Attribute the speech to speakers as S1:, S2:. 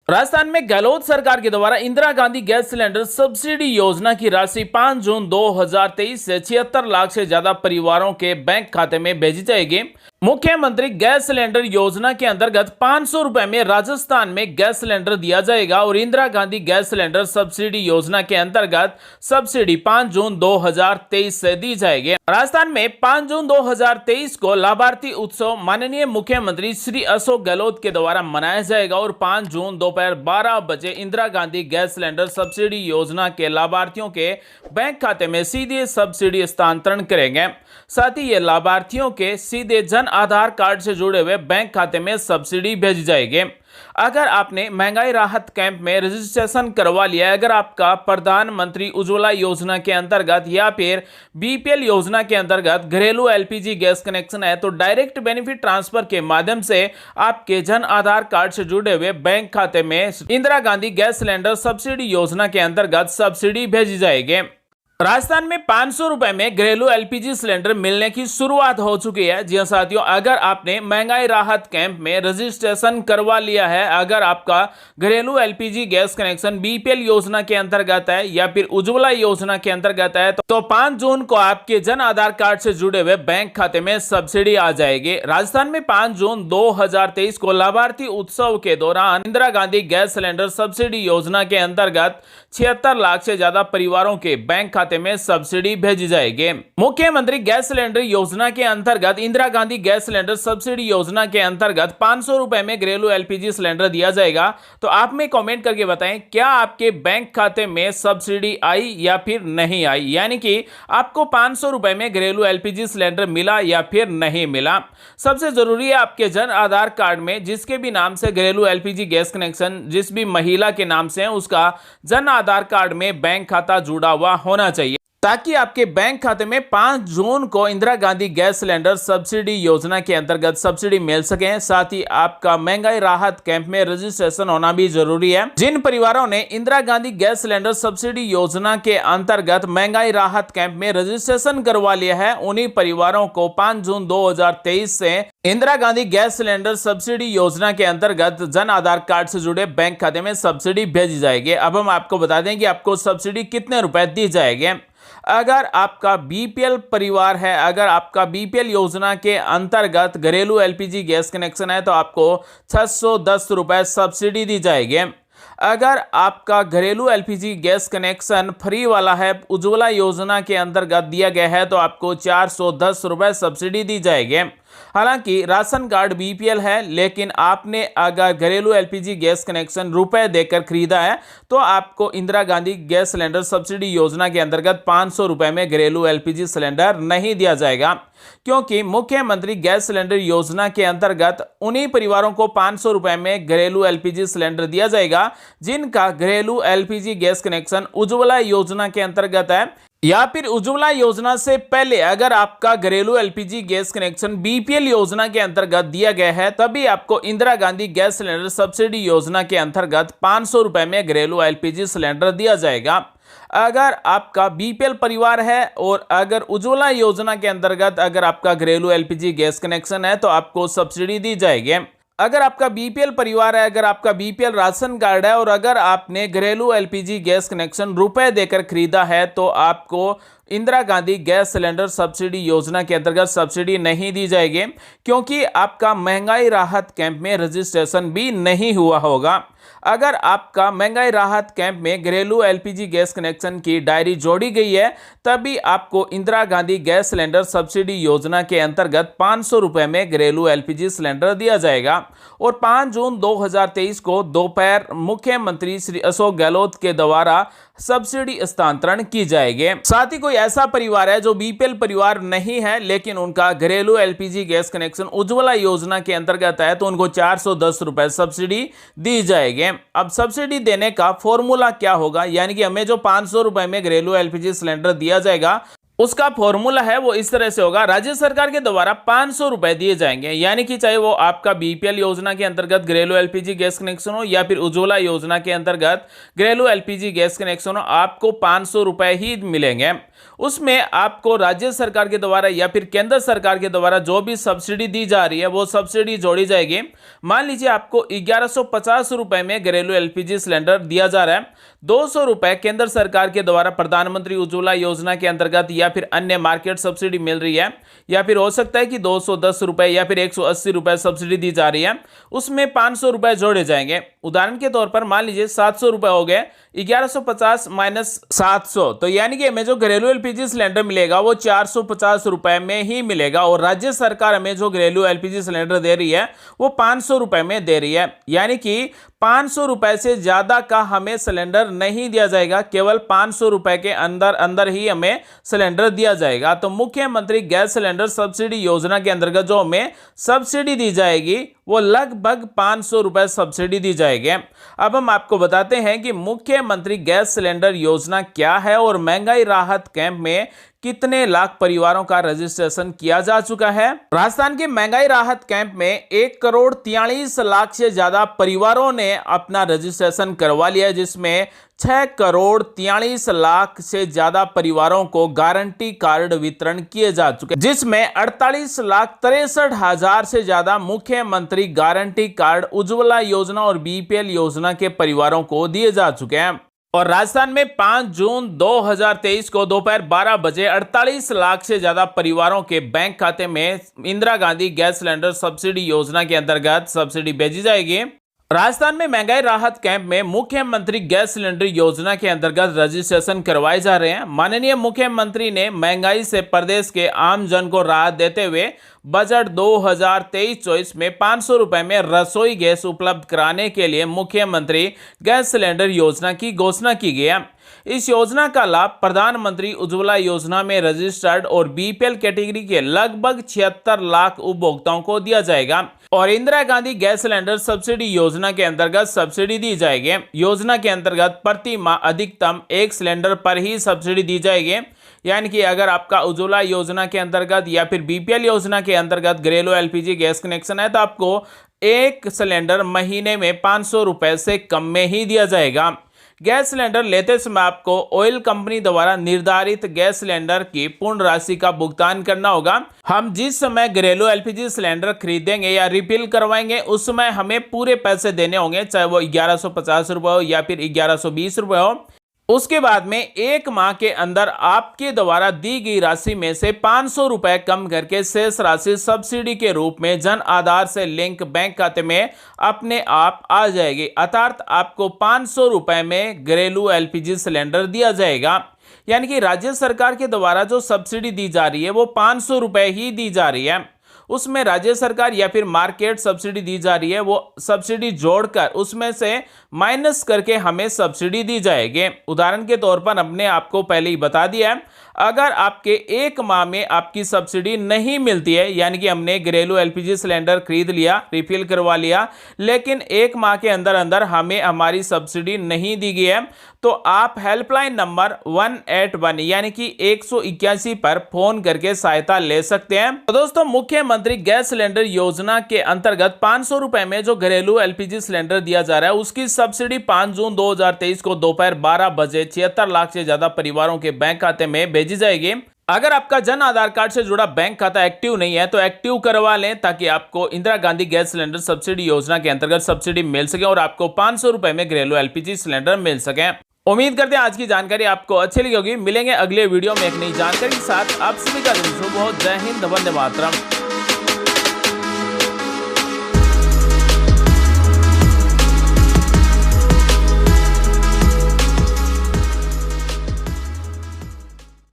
S1: राजस्थान में गहलोत सरकार के द्वारा Indira Gandhi gas cylinder subsidy योजना की राशि 5 जून 2023 से 76 लाख से ज्यादा परिवारों के बैंक खाते में भेजी जाएगी। मुख्यमंत्री गैस सिलेंडर योजना के अंतर्गत 500 रुपए में राजस्थान में गैस सिलेंडर दिया जाएगा और Indira Gandhi gas cylinder subsidy योजना के अंतर्गत सब्सिडी 5 जून 2023 से दी जाएगी। राजस्थान में 5 जून 2023 को लाभार्थी उत्सव माननीय मुख्यमंत्री श्री अशोक गहलोत के द्वारा मनाया जाएगा और 5 जून दोपहर 12 बजे Indira Gandhi gas cylinder subsidy योजना के लाभार्थियों के बैंक खाते में सीधे सब्सिडी हस्तांतरण करेंगे। साथ ही ये लाभार्थियों के सीधे जन आधार कार्ड से जुड़े हुए बैंक खाते में सब्सिडी भेजी जाएगी। अगर आपने महंगाई राहत कैंप में रजिस्ट्रेशन करवा लिया है, अगर आपका प्रधानमंत्री उज्ज्वला योजना के अंतर्गत या फिर बीपीएल योजना के अंतर्गत घरेलू एलपीजी गैस कनेक्शन है, तो डायरेक्ट बेनिफिट ट्रांसफर के माध्यम से आपके जन आधार कार्ड से जुड़े हुए बैंक खाते में Indira Gandhi gas cylinder subsidy योजना के अंतर्गत सब्सिडी भेजी जाएगी। राजस्थान में 500 रुपए में घरेलू एलपीजी सिलेंडर मिलने की शुरुआत हो चुकी है। जी हां साथियों, अगर आपने महंगाई राहत कैंप में रजिस्ट्रेशन करवा लिया है, अगर आपका घरेलू एलपीजी गैस कनेक्शन बीपीएल योजना के अंतर्गत है या फिर उज्ज्वला योजना के अंतर्गत है, तो 5 जून को आपके जन आधार कार्ड से जुड़े हुए बैंक खाते में सब्सिडी आ जाएगी। राजस्थान में 5 जून 2023 को लाभार्थी उत्सव के दौरान Indira Gandhi gas cylinder subsidy योजना के अंतर्गत 76 लाख से ज्यादा परिवारों के बैंक खाते में सब्सिडी भेजी जाएगी। मुख्यमंत्री गैस सिलेंडर योजना के अंतर्गत Indira Gandhi gas cylinder subsidy योजना के अंतर्गत 500 रुपए में घरेलू एलपीजी सिलेंडर दिया जाएगा। तो आप में कमेंट करके बताएं, क्या आपके बैंक खाते में सब्सिडी आई या फिर नहीं आई, यानी कि आपको 500 रुपए में घरेलू एलपीजी सिलेंडर मिला या फिर नहीं मिला। सबसे जरूरी है आपके जन आधार कार्ड में जिसके भी नाम से घरेलू एलपीजी गैस कनेक्शन जिस भी महिला के नाम से है, उसका जन आधार कार्ड में बैंक खाता जुड़ा हुआ होना चाहिए, ताकि आपके बैंक खाते में 5 जून को Indira Gandhi gas cylinder subsidy योजना के अंतर्गत सब्सिडी मिल सके। साथ ही आपका महंगाई राहत कैंप में रजिस्ट्रेशन होना भी जरूरी है। जिन परिवारों ने Indira Gandhi gas cylinder subsidy योजना के अंतर्गत महंगाई राहत कैंप में रजिस्ट्रेशन करवा लिया है, उन्हीं परिवारों को 5 जून 2023 से Indira Gandhi gas cylinder subsidy योजना के अंतर्गत जन आधार कार्ड से जुड़े बैंक खाते में सब्सिडी भेजी जाएगी। अब हम आपको बता दें कि आपको सब्सिडी कितने रुपए दी जाएगी। अगर आपका बीपीएल परिवार है, अगर आपका बीपीएल योजना के अंतर्गत घरेलू एलपीजी गैस कनेक्शन है, तो आपको 610 रुपए सब्सिडी दी जाएगी। अगर आपका घरेलू एलपीजी गैस कनेक्शन फ्री वाला है, उज्ज्वला योजना के अंतर्गत दिया गया है, तो आपको 410 रुपए सब्सिडी दी जाएगी। हालांकि राशन कार्ड बीपीएल है, लेकिन आपने अगर घरेलू एलपीजी गैस कनेक्शन रुपए देकर खरीदा है, तो आपको Indira Gandhi gas cylinder subsidy योजना के अंतर्गत 500 रुपए में घरेलू एलपीजी सिलेंडर नहीं दिया जाएगा, क्योंकि मुख्यमंत्री गैस सिलेंडर योजना के अंतर्गत उन्हीं परिवारों को 500 रुपए में घरेलू एलपीजी सिलेंडर दिया जाएगा जिनका घरेलू एलपीजी गैस कनेक्शन उज्ज्वला योजना के अंतर्गत है या फिर उज्ज्वला योजना से पहले अगर आपका घरेलू एलपीजी गैस कनेक्शन बीपीएल योजना के अंतर्गत दिया गया है, तभी आपको Indira Gandhi gas cylinder subsidy योजना के अंतर्गत 500 रुपए में घरेलू एलपीजी सिलेंडर दिया जाएगा। अगर आपका बीपीएल परिवार है और अगर उज्ज्वला योजना के अंतर्गत अगर आपका घरेलू एलपीजी गैस कनेक्शन है, तो आपको सब्सिडी दी जाएगी। अगर आपका बीपीएल परिवार है, अगर आपका बीपीएल राशन कार्ड है और अगर आपने घरेलू एलपीजी गैस कनेक्शन रुपए देकर खरीदा है, तो आपको Indira Gandhi gas cylinder subsidy योजना के अंतर्गत सब्सिडी नहीं दी जाएगी, क्योंकि आपका महंगाई राहत कैंप में रजिस्ट्रेशन भी नहीं हुआ होगा। अगर आपका महंगाई राहत कैंप में घरेलू एलपीजी गैस कनेक्शन की डायरी जोड़ी गई है, तभी आपको Indira Gandhi gas cylinder subsidy योजना के अंतर्गत 500 रुपए में घरेलू एलपीजी सिलेंडर दिया जाएगा। और 5 जून 2023 को दोपहर मुख्यमंत्री श्री अशोक गहलोत के द्वारा सब्सिडी हस्तांतरण की जाएगी। साथ ही कोई ऐसा परिवार है जो बीपीएल परिवार नहीं है, लेकिन उनका घरेलू एलपीजी गैस कनेक्शन उज्ज्वला योजना के अंतर्गत है, तो उनको 410 रुपए सब्सिडी दी जाएगी। अब सब्सिडी देने का फॉर्मूला क्या होगा, यानी कि हमें जो 500 रुपए में घरेलू एलपीजी सिलेंडर दिया जाएगा, उसका फॉर्मूला है वो इस तरह से होगा, राज्य सरकार के द्वारा 500 रुपए दिए जाएंगे, यानी कि चाहे वो आपका बीपीएल योजना के अंतर्गत घरेलू एलपीजी गैस कनेक्शन हो या फिर उज्ज्वला योजना के अंतर्गत घरेलू एलपीजी गैस कनेक्शन हो, आपको 500 रुपए ही मिलेंगे। उसमें आपको राज्य सरकार के द्वारा या फिर केंद्र सरकार के द्वारा जो भी सब्सिडी दी जा रही है वो सब्सिडी जोड़ी जाएगी। मान लीजिए आपको 1150 रुपए में घरेलू एलपीजी सिलेंडर दिया जा रहा है, 200 रुपए केंद्र सरकार के द्वारा प्रधानमंत्री उज्ज्वला योजना के अंतर्गत या फिर अन्य मार्केट सब्सिडी मिल रही है, या फिर हो सकता है कि 210 रुपए या फिर 180 रुपए सब्सिडी दी जा रही है, उसमें 500 रुपए जोड़े जाएंगे। उदाहरण के तौर पर मान लीजिए 700 रुपए हो गए, 1150 माइनस 700, तो यानी कि हमें जो घरेलू एलपीजी सिलेंडर मिलेगा वो 450 रुपए में ही मिलेगा, और राज्य सरकार हमें जो घरेलू एलपीजी सिलेंडर दे रही है वो 500 रुपए में दे रही है, यानी कि 500 रुपए से ज्यादा का हमें सिलेंडर नहीं दिया जाएगा, केवल 500 रुपए के अंदर अंदर ही हमें सिलेंडर दिया जाएगा। तो मुख्यमंत्री गैस सिलेंडर सब्सिडी योजना के अंतर्गत जो हमें सब्सिडी दी जाएगी वो लगभग 500 रुपए सब्सिडी दी जाएगी। अब हम आपको बताते हैं कि मुख्यमंत्री गैस सिलेंडर योजना क्या है और महंगाई राहत कैंप में कितने लाख परिवारों का रजिस्ट्रेशन किया जा चुका है। राजस्थान के महंगाई राहत कैंप में 1,43,00,000 से ज्यादा परिवारों ने अपना रजिस्ट्रेशन करवा लिया है, जिसमें 6,43,00,000 से ज्यादा परिवारों को गारंटी कार्ड वितरण किए जा चुके हैं, जिसमें 48,63,000 से ज्यादा मुख्यमंत्री गारंटी कार्ड उज्ज्वला योजना और बीपीएल योजना के परिवारों को दिए जा चुके हैं। और राजस्थान में 5 जून 2023 को दोपहर 12 बजे 48 लाख से ज्यादा परिवारों के बैंक खाते में Indira Gandhi gas cylinder subsidy योजना के अंतर्गत सब्सिडी भेजी जाएगी। राजस्थान में महंगाई राहत कैंप में मुख्यमंत्री गैस सिलेंडर योजना के अंतर्गत रजिस्ट्रेशन करवाए जा रहे हैं। माननीय मुख्यमंत्री ने महंगाई से प्रदेश के आम जन को राहत देते हुए बजट 2023-24 में 500 रुपए में रसोई गैस उपलब्ध कराने के लिए मुख्यमंत्री गैस सिलेंडर योजना की घोषणा की गई है। इस योजना का लाभ प्रधानमंत्री उज्ज्वला योजना में रजिस्टर्ड और बीपीएल कैटेगरी के लगभग 76 लाख उपभोक्ताओं को दिया जाएगा, और Indira Gandhi gas cylinder subsidy योजना के अंतर्गत सब्सिडी दी जाएगी। योजना के अंतर्गत प्रति माह अधिकतम 1 सिलेंडर पर ही सब्सिडी दी जाएगी, यानी कि अगर आपका उज्ज्वला योजना के अंतर्गत या फिर बीपीएल योजना के अंतर्गत घरेलू एलपीजी गैस कनेक्शन है तो आपको 1 सिलेंडर महीने में 500 रुपए से कम में ही दिया जाएगा। गैस सिलेंडर लेते समय आपको ऑयल कंपनी द्वारा निर्धारित गैस सिलेंडर की पूर्ण राशि का भुगतान करना होगा। हम जिस समय घरेलू एलपीजी सिलेंडर खरीदेंगे या रिफिल करवाएंगे उस समय हमें पूरे पैसे देने होंगे, चाहे वो 1150 रुपए हो या फिर 1120 रुपए हो। उसके बाद में 1 माह के अंदर आपके द्वारा दी गई राशि में से 500 रुपए कम करके शेष राशि सब्सिडी के रूप में जन आधार से लिंक बैंक खाते में अपने आप आ जाएगी, अर्थात आपको 500 रुपए में घरेलू एलपीजी सिलेंडर दिया जाएगा। यानी कि राज्य सरकार के द्वारा जो सब्सिडी दी जा रही है वो 500 रुपए ही दी जा रही है, उसमें राज्य सरकार या फिर मार्केट सब्सिडी दी जा रही है वो सब्सिडी जोड़कर उसमें से माइनस करके हमें सब्सिडी दी जाएगी। उदाहरण के तौर पर हमने आपको पहले ही बता दिया है, अगर आपके 1 माह में आपकी सब्सिडी नहीं मिलती है, यानी कि हमने घरेलू एलपीजी सिलेंडर खरीद लिया, रिफिल करवा लिया, लेकिन 1 माह के अंदर अंदर हमें हमारी सब्सिडी नहीं दी गई है, तो आप हेल्पलाइन नंबर 181 यानी कि 181 पर फोन करके सहायता ले सकते हैं। तो दोस्तों, मुख्यमंत्री गैस सिलेंडर योजना के अंतर्गत 500 रुपए में जो घरेलू एलपीजी सिलेंडर दिया जा रहा है उसकी सब्सिडी 5 जून 2023 को दोपहर 12 बजे 76 लाख से ज्यादा परिवारों के बैंक खाते में भेजी जाएगी। अगर आपका जन आधार कार्ड से जुड़ा बैंक खाता एक्टिव नहीं है तो एक्टिव करवा लें, ताकि आपको Indira Gandhi gas cylinder subsidy योजना के अंतर्गत सब्सिडी मिल सके और आपको 500 रुपए में घरेलू एलपीजी सिलेंडर मिल सके। उम्मीद करते हैं आज की जानकारी आपको अच्छी लगी होगी। मिलेंगे अगले वीडियो में एक नई जानकारी के साथ। आप सभी का दिन शुभ हो। जय हिंद, वंदे मातरम।